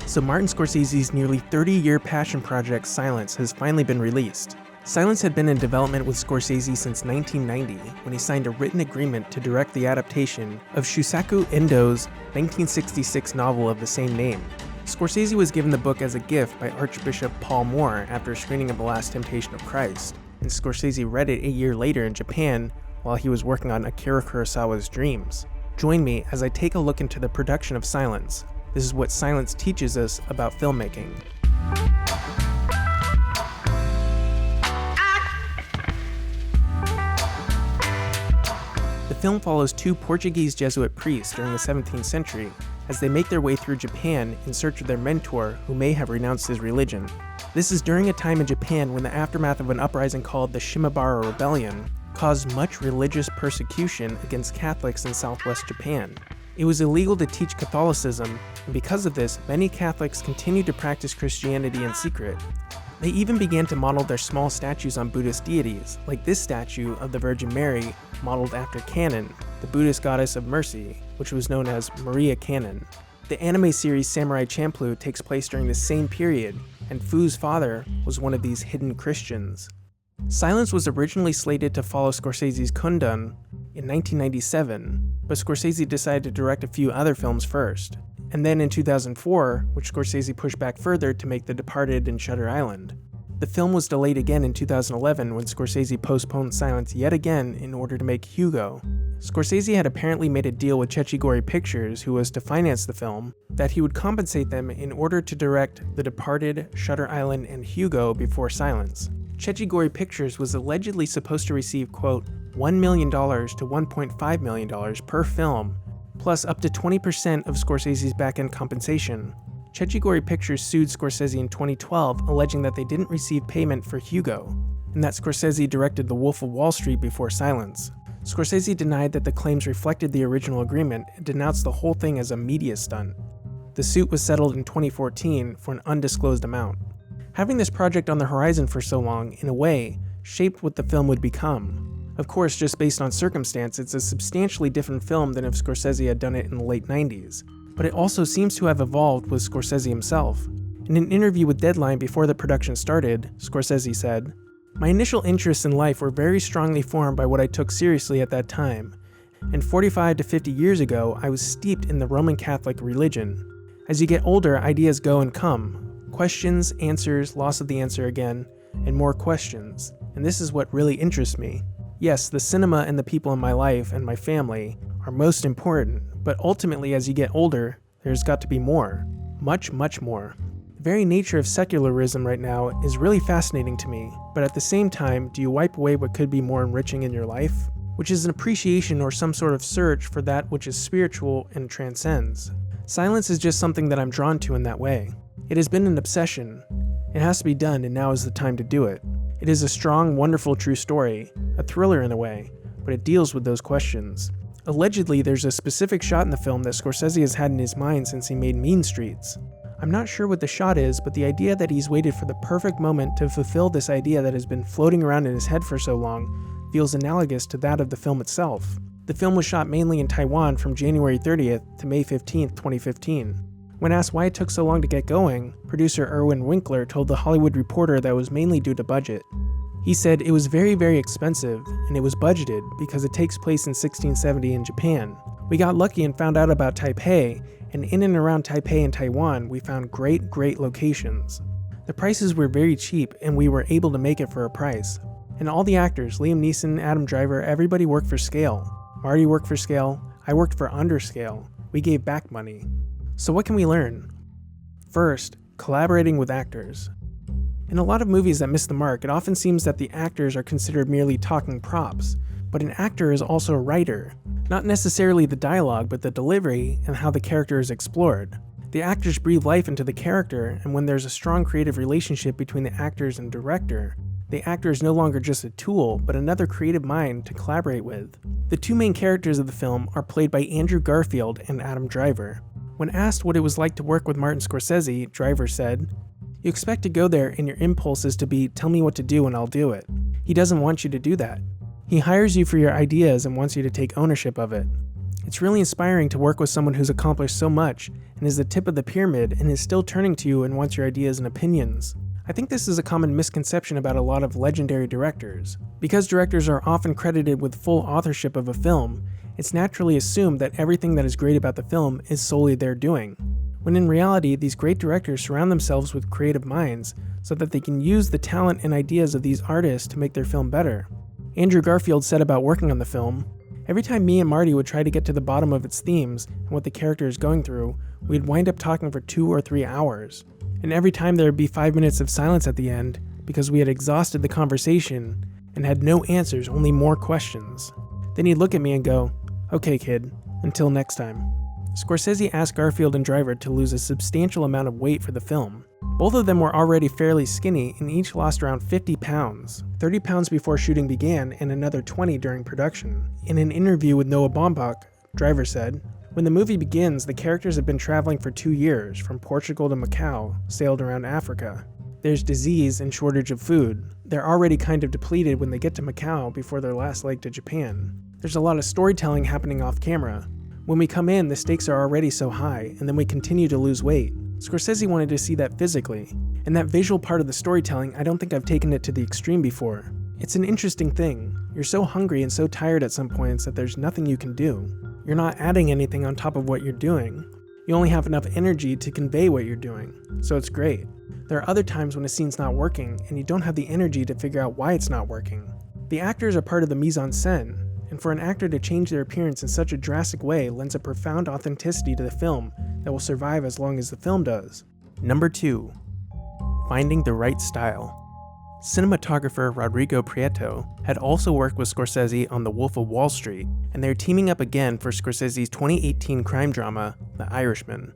So Martin Scorsese's nearly 30-year passion project Silence has finally been released. Silence had been in development with Scorsese since 1990, when he signed a written agreement to direct the adaptation of Shūsaku Endō's 1966 novel of the same name. Scorsese was given the book as a gift by Archbishop Paul Moore after a screening of The Last Temptation of Christ, and Scorsese read it a year later in Japan while he was working on Akira Kurosawa's Dreams. Join me as I take a look into the production of Silence. This is what Silence teaches us about filmmaking. The film follows two Portuguese Jesuit priests during the 17th century as they make their way through Japan in search of their mentor who may have renounced his religion. This is during a time in Japan when the aftermath of an uprising called the Shimabara Rebellion caused much religious persecution against Catholics in southwest Japan. It was illegal to teach Catholicism, and because of this, many Catholics continued to practice Christianity in secret. They even began to model their small statues on Buddhist deities, like this statue of the Virgin Mary, modeled after Kannon, the Buddhist goddess of mercy, which was known as Maria Kannon. The anime series Samurai Champloo takes place during the same period, and Fu's father was one of these hidden Christians. Silence was originally slated to follow Scorsese's Kundun in 1997, but Scorsese decided to direct a few other films first, and then in 2004, which Scorsese pushed back further to make The Departed and Shutter Island. The film was delayed again in 2011 when Scorsese postponed Silence yet again in order to make Hugo. Scorsese had apparently made a deal with Cecigori Pictures, who was to finance the film, that he would compensate them in order to direct The Departed, Shutter Island, and Hugo before Silence. Cecigori Pictures was allegedly supposed to receive, quote, $1 million to $1.5 million per film, plus up to 20% of Scorsese's back-end compensation. Cecigori Pictures sued Scorsese in 2012, alleging that they didn't receive payment for Hugo, and that Scorsese directed The Wolf of Wall Street before Silence. Scorsese denied that the claims reflected the original agreement and denounced the whole thing as a media stunt. The suit was settled in 2014 for an undisclosed amount. Having this project on the horizon for so long, in a way, shaped what the film would become. Of course, just based on circumstance, it's a substantially different film than if Scorsese had done it in the late 90s. But it also seems to have evolved with Scorsese himself. In an interview with Deadline before the production started, Scorsese said, "My initial interests in life were very strongly formed by what I took seriously at that time. And 45 to 50 years ago, I was steeped in the Roman Catholic religion. As you get older, ideas go and come. Questions, answers, loss of the answer again, and more questions. And this is what really interests me. Yes, the cinema and the people in my life and my family are most important, but ultimately as you get older, there's got to be more. Much, much more. The very nature of secularism right now is really fascinating to me, but at the same time, do you wipe away what could be more enriching in your life? Which is an appreciation or some sort of search for that which is spiritual and transcends. Silence is just something that I'm drawn to in that way. It has been an obsession. It has to be done, and now is the time to do it. It is a strong, wonderful, true story, a thriller in a way, but it deals with those questions. Allegedly, there's a specific shot in the film that Scorsese has had in his mind since he made Mean Streets. I'm not sure what the shot is, but the idea that he's waited for the perfect moment to fulfill this idea that has been floating around in his head for so long feels analogous to that of the film itself. The film was shot mainly in Taiwan from January 30th to May 15th, 2015. When asked why it took so long to get going, producer Irwin Winkler told The Hollywood Reporter that it was mainly due to budget. He said it was very, very expensive, and it was budgeted because it takes place in 1670 in Japan. We got lucky and found out about Taipei, and in and around Taipei and Taiwan, we found great locations. The prices were very cheap, and we were able to make it for a price. And all the actors, Liam Neeson, Adam Driver, everybody worked for scale. Marty worked for scale, I worked for underscale. We gave back money. So what can we learn? First, collaborating with actors. In a lot of movies that miss the mark, it often seems that the actors are considered merely talking props, but an actor is also a writer. Not necessarily the dialogue, but the delivery and how the character is explored. The actors breathe life into the character, and when there's a strong creative relationship between the actors and director, the actor is no longer just a tool, but another creative mind to collaborate with. The two main characters of the film are played by Andrew Garfield and Adam Driver. When asked what it was like to work with Martin Scorsese, Driver said, "You expect to go there and your impulse is to be, tell me what to do and I'll do it. He doesn't want you to do that. He hires you for your ideas and wants you to take ownership of it. It's really inspiring to work with someone who's accomplished so much and is the tip of the pyramid and is still turning to you and wants your ideas and opinions. I think this is a common misconception about a lot of legendary directors. Because directors are often credited with full authorship of a film, it's naturally assumed that everything that is great about the film is solely their doing, when in reality, these great directors surround themselves with creative minds so that they can use the talent and ideas of these artists to make their film better. Andrew Garfield said about working on the film, "Every time me and Marty would try to get to the bottom of its themes and what the character is going through, we'd wind up talking for 2 or 3 hours. And every time there would be 5 minutes of silence at the end because we had exhausted the conversation and had no answers, only more questions. Then he'd look at me and go, 'Okay, kid, until next time.'" Scorsese asked Garfield and Driver to lose a substantial amount of weight for the film. Both of them were already fairly skinny and each lost around 50 pounds, 30 pounds before shooting began and another 20 during production. In an interview with Noah Baumbach, Driver said, "When the movie begins, the characters have been traveling for 2 years, from Portugal to Macau, sailed around Africa. There's disease and shortage of food. They're already kind of depleted when they get to Macau before their last leg to Japan. There's a lot of storytelling happening off camera. When we come in, the stakes are already so high, and then we continue to lose weight." Scorsese wanted to see that physically, and that visual part of the storytelling, I don't think I've taken it to the extreme before. It's an interesting thing. You're so hungry and so tired at some points that there's nothing you can do. You're not adding anything on top of what you're doing. You only have enough energy to convey what you're doing, so it's great. There are other times when a scene's not working, and you don't have the energy to figure out why it's not working. The actors are part of the mise-en-scène, and for an actor to change their appearance in such a drastic way lends a profound authenticity to the film that will survive as long as the film does. Number 2. Finding the right style. Cinematographer Rodrigo Prieto had also worked with Scorsese on The Wolf of Wall Street, and they're teaming up again for Scorsese's 2018 crime drama, The Irishman.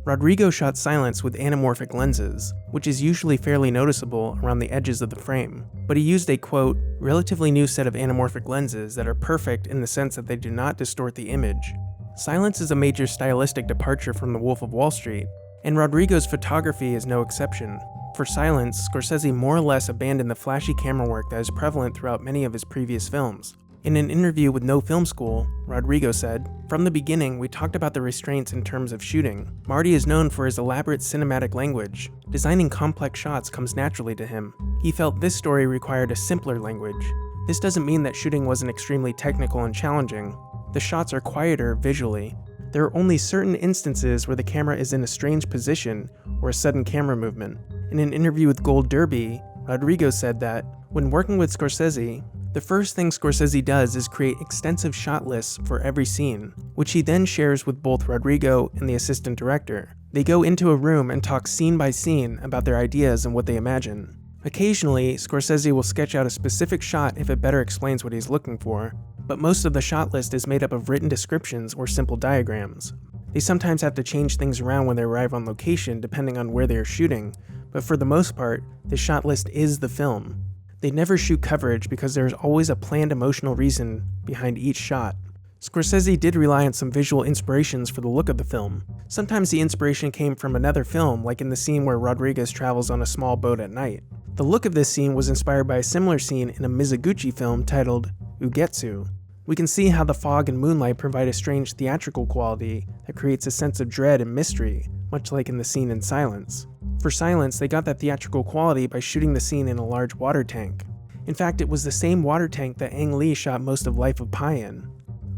Rodrigo shot silence with anamorphic lenses, which is usually fairly noticeable around the edges of the frame, but he used a, quote, "relatively new set of anamorphic lenses that are perfect in the sense that they do not distort the image." Silence is a major stylistic departure from The Wolf of Wall Street, and Rodrigo's photography is no exception. For silence, Scorsese more or less abandoned the flashy camera work that is prevalent throughout many of his previous films. In an interview with No Film School, Rodrigo said, "From the beginning, we talked about the restraints in terms of shooting. Marty is known for his elaborate cinematic language. Designing complex shots comes naturally to him. He felt this story required a simpler language. This doesn't mean that shooting wasn't extremely technical and challenging. The shots are quieter visually. There are only certain instances where the camera is in a strange position or a sudden camera movement." In an interview with GoldDerby, Rodrigo said that, when working with Scorsese, the first thing Scorsese does is create extensive shot lists for every scene, which he then shares with both Rodrigo and the assistant director. They go into a room and talk scene by scene about their ideas and what they imagine. Occasionally, Scorsese will sketch out a specific shot if it better explains what he's looking for, but most of the shot list is made up of written descriptions or simple diagrams. They sometimes have to change things around when they arrive on location depending on where they are shooting, but for the most part, the shot list is the film. They never shoot coverage because there is always a planned emotional reason behind each shot. Scorsese did rely on some visual inspirations for the look of the film. Sometimes the inspiration came from another film, like in the scene where Rodriguez travels on a small boat at night. The look of this scene was inspired by a similar scene in a Mizoguchi film titled Ugetsu. We can see how the fog and moonlight provide a strange theatrical quality that creates a sense of dread and mystery, much like in the scene in Silence. For Silence, they got that theatrical quality by shooting the scene in a large water tank. In fact, it was the same water tank that Ang Lee shot most of Life of Pi in.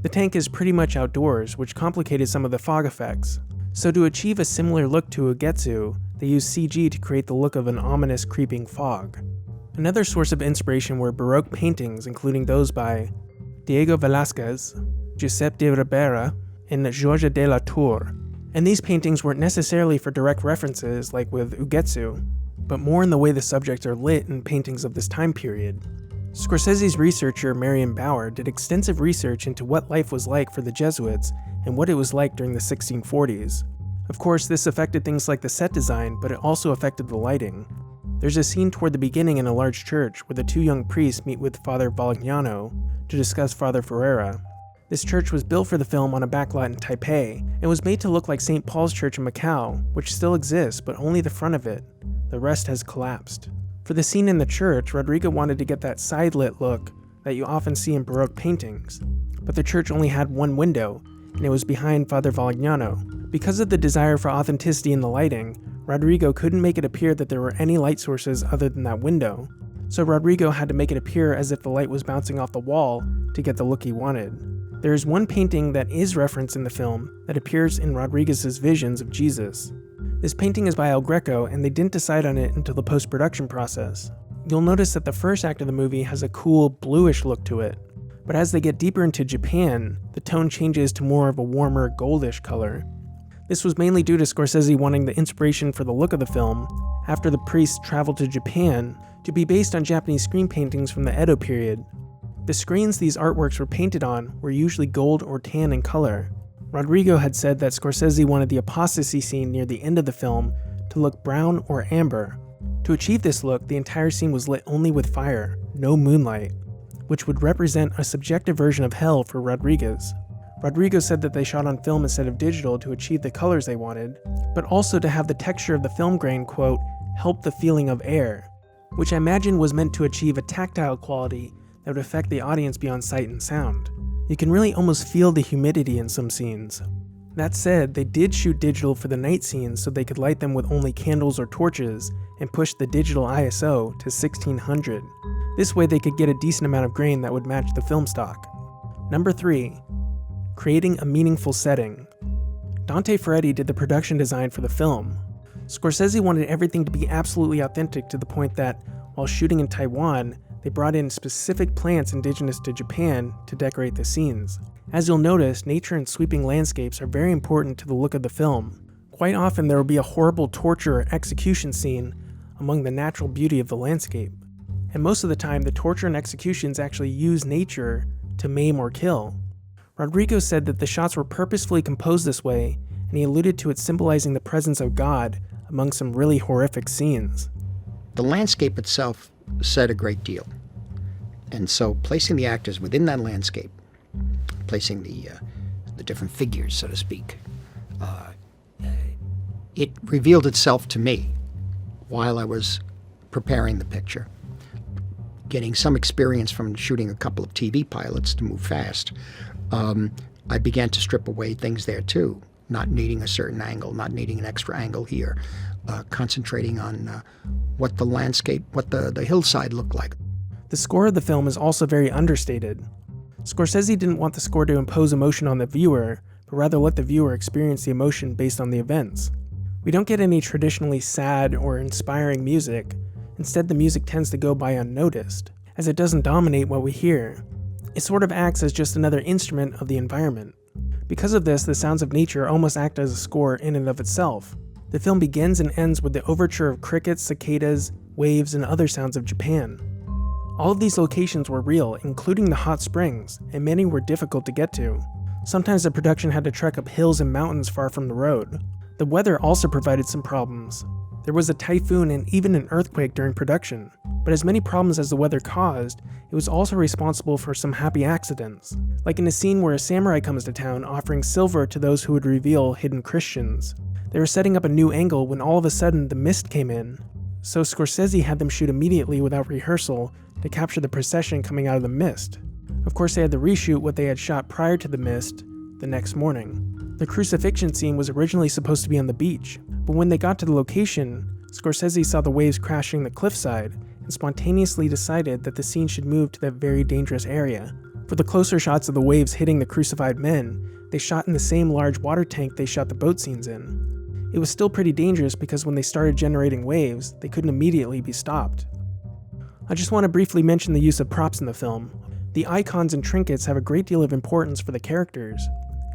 The tank is pretty much outdoors, which complicated some of the fog effects. So to achieve a similar look to Ugetsu, they used CG to create the look of an ominous creeping fog. Another source of inspiration were Baroque paintings, including those by Diego Velázquez, Giuseppe de Ribera, and Georges de la Tour. And these paintings weren't necessarily for direct references like with Ugetsu, but more in the way the subjects are lit in paintings of this time period. Scorsese's researcher Marion Bauer did extensive research into what life was like for the Jesuits and what it was like during the 1640s. Of course, this affected things like the set design, but it also affected the lighting. There's a scene toward the beginning in a large church where the two young priests meet with Father Valignano to discuss Father Ferreira. This church was built for the film on a backlot in Taipei, and was made to look like St. Paul's Church in Macau, which still exists, but only the front of it. The rest has collapsed. For the scene in the church, Rodrigo wanted to get that side-lit look, that you often see in Baroque paintings, but the church only had one window, and it was behind Father Valignano. Because of the desire for authenticity in the lighting, Rodrigo couldn't make it appear that there were any light sources other than that window, so Rodrigo had to make it appear as if the light was bouncing off the wall to get the look he wanted. There is one painting that is referenced in the film that appears in Rodriguez's visions of Jesus. This painting is by El Greco, and they didn't decide on it until the post-production process. You'll notice that the first act of the movie has a cool bluish look to it, but as they get deeper into Japan, the tone changes to more of a warmer goldish color. This was mainly due to Scorsese wanting the inspiration for the look of the film, after the priests traveled to Japan, to be based on Japanese screen paintings from the Edo period. The screens these artworks were painted on were usually gold or tan in color. Rodrigo had said that Scorsese wanted the apostasy scene near the end of the film to look brown or amber. To achieve this look, the entire scene was lit only with fire, no moonlight, which would represent a subjective version of hell for Rodriguez. Rodrigo said that they shot on film instead of digital to achieve the colors they wanted, but also to have the texture of the film grain, quote, help the feeling of air, which I imagine was meant to achieve a tactile quality that would affect the audience beyond sight and sound. You can really almost feel the humidity in some scenes. That said, they did shoot digital for the night scenes so they could light them with only candles or torches and push the digital ISO to 1600. This way they could get a decent amount of grain that would match the film stock. Number 3. Creating a meaningful setting. Dante Ferretti did the production design for the film. Scorsese wanted everything to be absolutely authentic to the point that, while shooting in Taiwan, they brought in specific plants indigenous to Japan to decorate the scenes. As you'll notice, nature and sweeping landscapes are very important to the look of the film. Quite often there will be a horrible torture or execution scene among the natural beauty of the landscape. And most of the time, the torture and executions actually use nature to maim or kill. Rodrigo said that the shots were purposefully composed this way, and he alluded to it symbolizing the presence of God among some really horrific scenes. The landscape itself said a great deal. And so placing the actors within that landscape, placing the different figures, so to speak, it revealed itself to me while I was preparing the picture. Getting some experience from shooting a couple of TV pilots to move fast, I began to strip away things there too, not needing a certain angle, not needing an extra angle here, concentrating on what the landscape, what the hillside looked like. The score of the film is also very understated. Scorsese didn't want the score to impose emotion on the viewer, but rather let the viewer experience the emotion based on the events. We don't get any traditionally sad or inspiring music. Instead, the music tends to go by unnoticed, as it doesn't dominate what we hear. It sort of acts as just another instrument of the environment. Because of this, the sounds of nature almost act as a score in and of itself. The film begins and ends with the overture of crickets, cicadas, waves, and other sounds of Japan. All of these locations were real, including the hot springs, and many were difficult to get to. Sometimes the production had to trek up hills and mountains far from the road. The weather also provided some problems. There was a typhoon and even an earthquake during production, but as many problems as the weather caused, it was also responsible for some happy accidents, like in a scene where a samurai comes to town offering silver to those who would reveal hidden Christians. They were setting up a new angle when all of a sudden the mist came in, so Scorsese had them shoot immediately without rehearsal to capture the procession coming out of the mist. Of course, they had to reshoot what they had shot prior to the mist the next morning. The crucifixion scene was originally supposed to be on the beach, but when they got to the location, Scorsese saw the waves crashing the cliffside and spontaneously decided that the scene should move to that very dangerous area. For the closer shots of the waves hitting the crucified men, they shot in the same large water tank they shot the boat scenes in. It was still pretty dangerous because when they started generating waves, they couldn't immediately be stopped. I just want to briefly mention the use of props in the film. The icons and trinkets have a great deal of importance for the characters.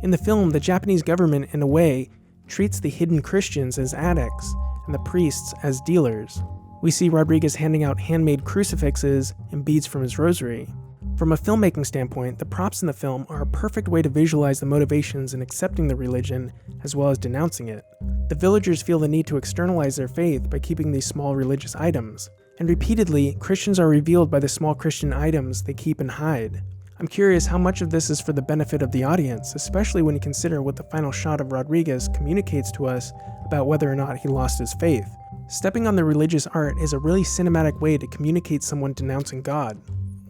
In the film, the Japanese government, in a way, treats the hidden Christians as addicts and the priests as dealers. We see Rodriguez handing out handmade crucifixes and beads from his rosary. From a filmmaking standpoint, the props in the film are a perfect way to visualize the motivations in accepting the religion as well as denouncing it. The villagers feel the need to externalize their faith by keeping these small religious items, and repeatedly, Christians are revealed by the small Christian items they keep and hide. I'm curious how much of this is for the benefit of the audience, especially when you consider what the final shot of Rodriguez communicates to us about whether or not he lost his faith. Stepping on the religious art is a really cinematic way to communicate someone denouncing God.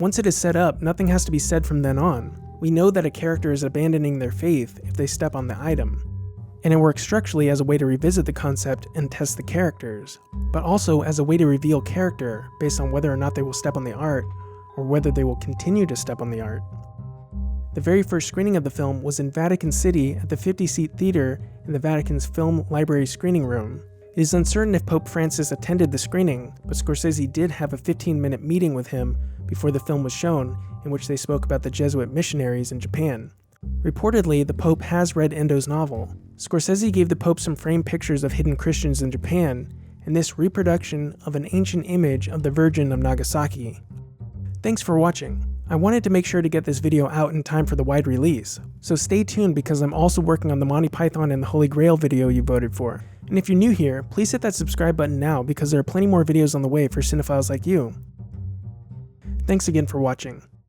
Once it is set up, nothing has to be said from then on. We know that a character is abandoning their faith if they step on the item. And it works structurally as a way to revisit the concept and test the characters, but also as a way to reveal character based on whether or not they will step on the art, or whether they will continue to step on the art. The very first screening of the film was in Vatican City at the 50-seat theater in the Vatican's Film Library screening room. It is uncertain if Pope Francis attended the screening, but Scorsese did have a 15-minute meeting with him before the film was shown, in which they spoke about the Jesuit missionaries in Japan. Reportedly, the Pope has read Endō's novel. Scorsese gave the Pope some framed pictures of hidden Christians in Japan, and this reproduction of an ancient image of the Virgin of Nagasaki. Thanks for watching. I wanted to make sure to get this video out in time for the wide release, so stay tuned because I'm also working on the Monty Python and the Holy Grail video you voted for. And if you're new here, please hit that subscribe button now because there are plenty more videos on the way for cinephiles like you. Thanks again for watching.